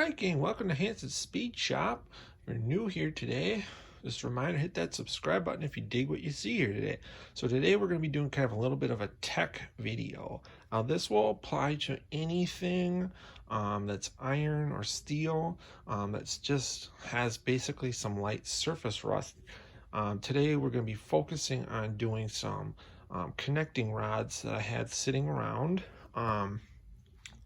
Alright gang, welcome to Hansens Speed Shop. If you're new here today, just a reminder, hit that subscribe button if you dig what you see here today. So today we're going to be doing kind of a little bit of a tech video. Now this will apply to anything that's iron or steel that's just has basically some light surface rust. Today we're going to be focusing on doing some connecting rods that I had sitting around.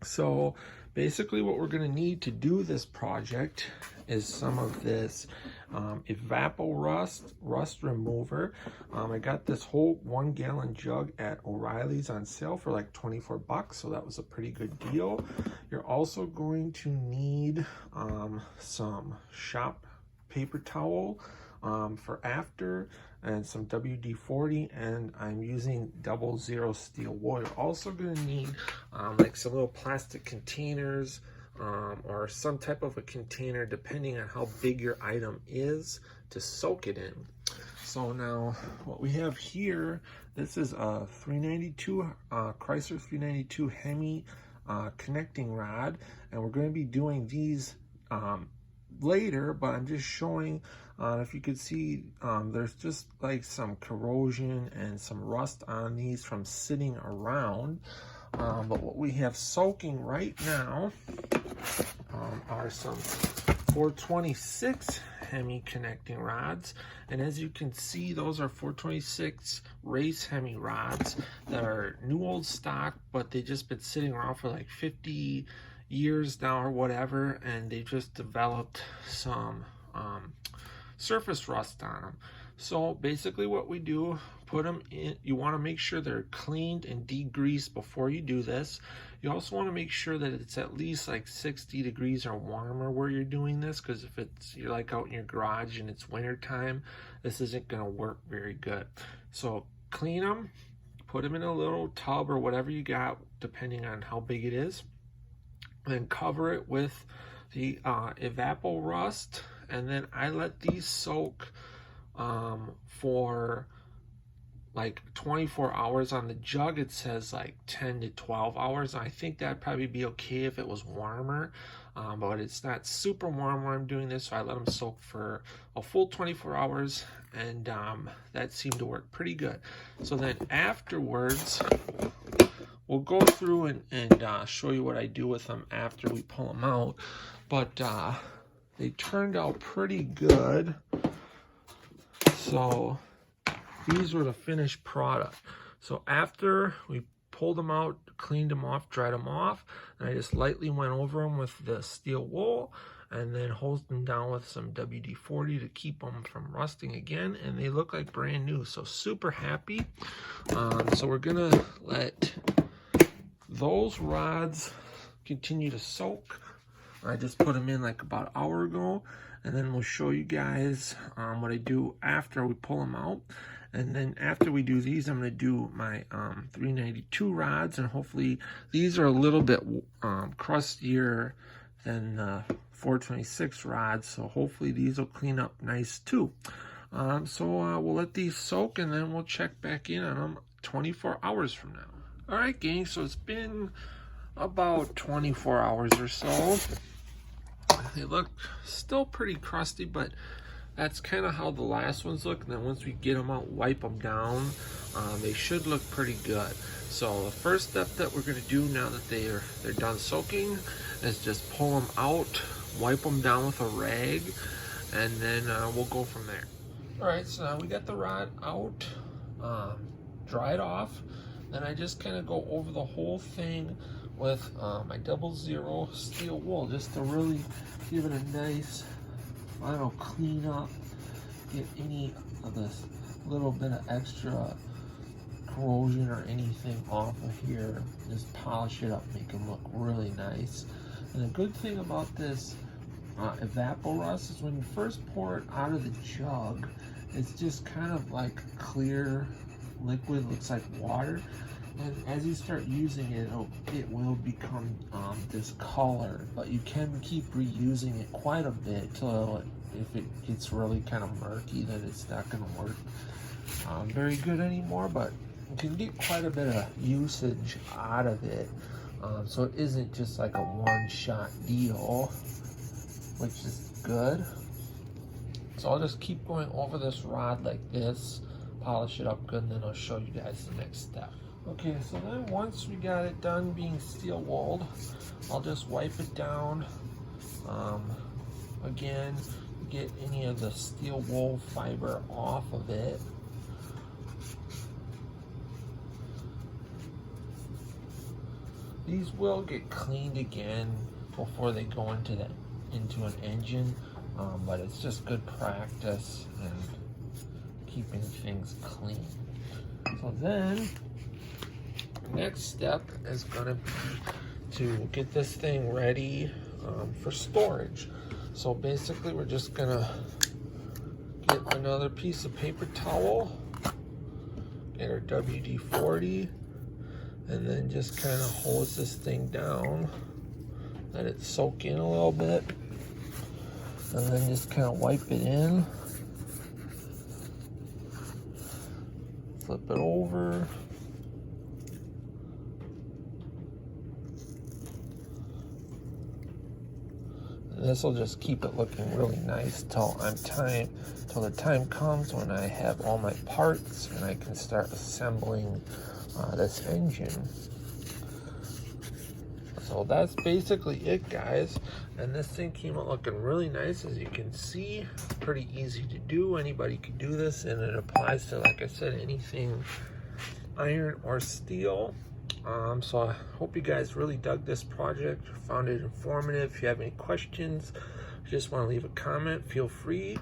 So basically what we're going to need to do this project is some of this Evapo-Rust rust remover. I got this whole 1 gallon jug at O'Reilly's on sale for like 24 bucks, so that was a pretty good deal. You're also going to need some shop paper towel for after, and some WD-40, and I'm using 00 steel wool. You're also going to need like some little plastic containers or some type of a container depending on how big your item is to soak it in. So now what we have here, this is a 392 Chrysler 392 Hemi connecting rod, and we're going to be doing these later, but I'm just showing if you could see there's just like some corrosion and some rust on these from sitting around, but what we have soaking right now are some 426 Hemi connecting rods, and as you can see, those are 426 race Hemi rods that are new old stock, but they've just been sitting around for like 50 years now or whatever, and they just developed some surface rust on them. So basically what we do, put them in, you want to make sure they're cleaned and degreased before you do this. You also want to make sure that it's at least like 60 degrees or warmer where you're doing this, because if you're like out in your garage and it's winter time, this isn't going to work very good. So clean them, put them in a little tub or whatever you got depending on how big it is, then cover it with the Evapo-Rust, and then I let these soak for like 24 hours. On the jug it says like 10 to 12 hours. I think that'd probably be okay if it was warmer, but it's not super warm where I'm doing this, so I let them soak for a full 24 hours, and that seemed to work pretty good. So then afterwards we'll go through and show you what I do with them after we pull them out, but they turned out pretty good. So these were the finished product. So after we pulled them out, cleaned them off, dried them off, and I just lightly went over them with the steel wool, and then hosed them down with some WD-40 to keep them from rusting again, and they look like brand new. So super happy. So we're gonna let those rods continue to soak. I just put them in like about an hour ago, and then we'll show you guys what I do after we pull them out. And then after we do these, I'm going to do my 392 rods, and hopefully these are a little bit crustier than the 426 rods, so hopefully these will clean up nice too. So we'll let these soak, and then we'll check back in on them 24 hours from now. All right, gang, so it's been about 24 hours or so. They look still pretty crusty, but that's kind of how the last ones look. And then once we get them out, wipe them down, they should look pretty good. So the first step that we're going to do now that they're done soaking is just pull them out, wipe them down with a rag, and then we'll go from there. All right, so now we got the rod out, dried off. Then I just kind of go over the whole thing with my 00 steel wool, just to really give it a nice final clean up, get any of this little bit of extra corrosion or anything off of here, just polish it up, make them look really nice. And the good thing about this Evapo-Rust is when you first pour it out of the jug, it's just kind of like clear liquid, looks like water. And as you start using it, it will become this color, but you can keep reusing it quite a bit till if it gets really kind of murky, then it's not going to work very good anymore, but you can get quite a bit of usage out of it. So it isn't just like a one-shot deal. which is good. So I'll just keep going over this rod like this, polish it up good, and then I'll show you guys the next step. Okay, so then once we got it done being steel wooled, I'll just wipe it down. Again, get any of the steel wool fiber off of it. These will get cleaned again before they go into an engine, but it's just good practice and keeping things clean. So then, next step is going to be to get this thing ready for storage. So basically we're just going to get another piece of paper towel, get our WD-40, and then just kind of hose this thing down, let it soak in a little bit, and then just kind of wipe it in, flip it over. This will just keep it looking really nice till the time comes when I have all my parts and I can start assembling this engine. So that's basically it, guys. And this thing came out looking really nice, as you can see. Pretty easy to do. Anybody can do this, and it applies to, like I said, anything iron or steel. So I hope you guys really dug this project, found it informative. If you have any questions, just want to leave a comment, feel free.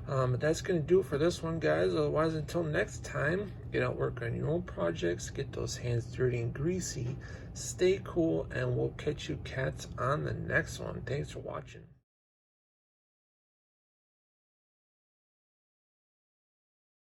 But that's going to do it for this one, guys. Otherwise, until next time, get out, work on your own projects, get those hands dirty and greasy, stay cool, and we'll catch you cats on the next one. Thanks for watching.